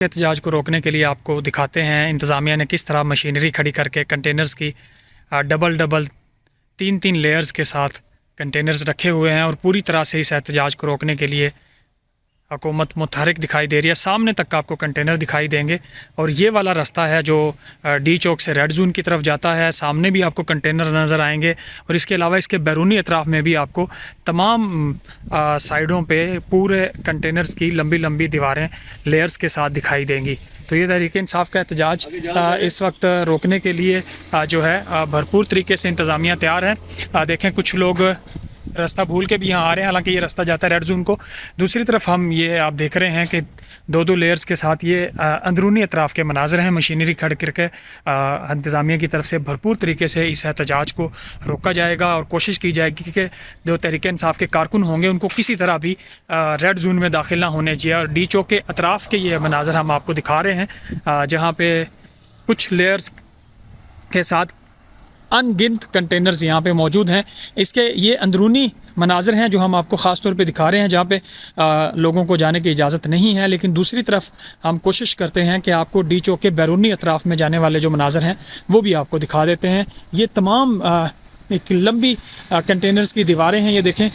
एहतजाज को रोकने के लिए आपको दिखाते हैं इंतज़ामिया ने किस तरह मशीनरी खड़ी करके कंटेनर्स की डबल तीन लेयर्स के साथ कंटेनर्स रखे हुए हैं और पूरी तरह से इस एहतजाज को रोकने के लिए हुकूमत मुतहरिक दिखाई दे रही है। सामने तक आपको कंटेनर दिखाई देंगे और ये वाला रास्ता है जो डी चौक से रेड जोन की तरफ जाता है। सामने भी आपको कंटेनर नज़र आएंगे और इसके अलावा इसके बैरूनी अतराफ़ में भी आपको तमाम साइडों पे पूरे कंटेनर्स की लंबी लंबी दीवारें लेयर्स के साथ दिखाई देंगी। तो ये तहरीक इंसाफ का एहतजाज इस वक्त रोकने के लिए जो है भरपूर तरीके से इंतज़ामिया तैयार है। देखें कुछ लोग रास्ता भूल के भी यहाँ आ रहे हैं, हालांकि ये रास्ता जाता है रेड जोन को। दूसरी तरफ हम ये आप देख रहे हैं कि दो लेयर्स के साथ ये अंदरूनी अतराफ़ के मनाजर हैं। मशीनरी खड़ करके इंतज़ामिया की तरफ से भरपूर तरीके से इस एहतजाज को रोका जाएगा और कोशिश की जाएगी कि जो तहरीक इंसाफ के कारकुन होंगे उनको किसी तरह भी रेड जोन में दाखिल ना होने चाहिए। और डी चौक के अतराफ़ के ये मनाजर हम आपको दिखा रहे हैं जहाँ पर कुछ लेयर्स के साथ अनगिनत कंटेनर्स यहाँ पे मौजूद हैं। इसके ये अंदरूनी मनाज़र हैं जो हम आपको ख़ास तौर पे दिखा रहे हैं, जहाँ पे लोगों को जाने की इजाज़त नहीं है। लेकिन दूसरी तरफ हम कोशिश करते हैं कि आपको डी चौक के बैरूनी अतराफ़ में जाने वाले जो मनाज़र हैं वो भी आपको दिखा देते हैं। ये तमाम एक लंबी कंटेनर्स की दीवारें हैं। ये देखें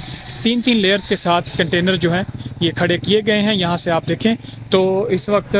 तीन लेयर्स के साथ कंटेनर जो हैं ये खड़े किए गए हैं। यहाँ से आप देखें तो इस वक्त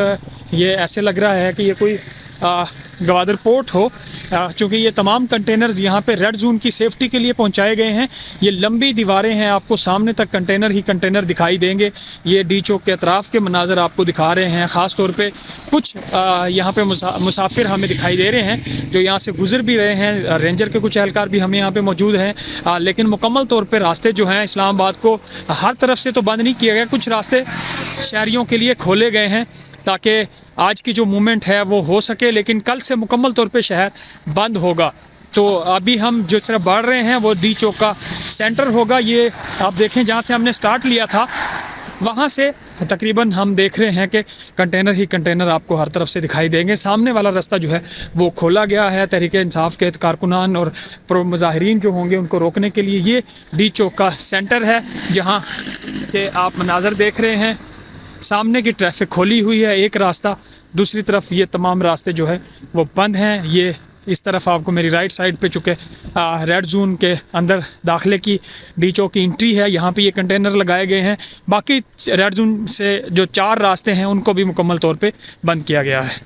ये ऐसे लग रहा है कि ये कोई गवादर पोर्ट हो, चूँकि ये तमाम कंटेनर्स यहाँ पे रेड जोन की सेफ्टी के लिए पहुँचाए गए हैं। ये लंबी दीवारें हैं, आपको सामने तक कंटेनर ही कंटेनर दिखाई देंगे। ये डी चौक के अतराफ़ के मनाजर आपको दिखा रहे हैं। ख़ास तौर पे कुछ यहाँ पे मुसाफिर हमें दिखाई दे रहे हैं जो यहाँ से गुजर भी रहे हैं। रेंजर के कुछ एहलकार भी हमें यहाँ पे मौजूद हैं, लेकिन मुकम्मल तौर पर रास्ते जो हैं इस्लामाबाद को हर तरफ से तो बंद नहीं किया गया। कुछ रास्ते शहरियों के लिए खोले गए हैं ताकि आज की जो मूवमेंट है वो हो सके, लेकिन कल से मुकम्मल तौर पे शहर बंद होगा। तो अभी हम जो तरफ बढ़ रहे हैं वो डी चौक का सेंटर होगा। ये आप देखें जहाँ से हमने स्टार्ट लिया था वहाँ से तकरीबन हम देख रहे हैं कि कंटेनर ही कंटेनर आपको हर तरफ से दिखाई देंगे। सामने वाला रास्ता जो है वो खोला गया है तहरीक इंसाफ के कारकुनान और मुजाहिरीन जो होंगे उनको रोकने के लिए। ये डी चौक का सेंटर है जहाँ के आप मनाजर देख रहे हैं। सामने की ट्रैफिक खोली हुई है एक रास्ता, दूसरी तरफ ये तमाम रास्ते जो है वो बंद हैं। ये इस तरफ आपको मेरी राइट साइड पे चुके रेड जोन के अंदर दाखिले की डी चौक की एंट्री है, यहाँ पे ये कंटेनर लगाए गए हैं। बाकी रेड जोन से जो 4 रास्ते हैं उनको भी मुकम्मल तौर पे बंद किया गया है।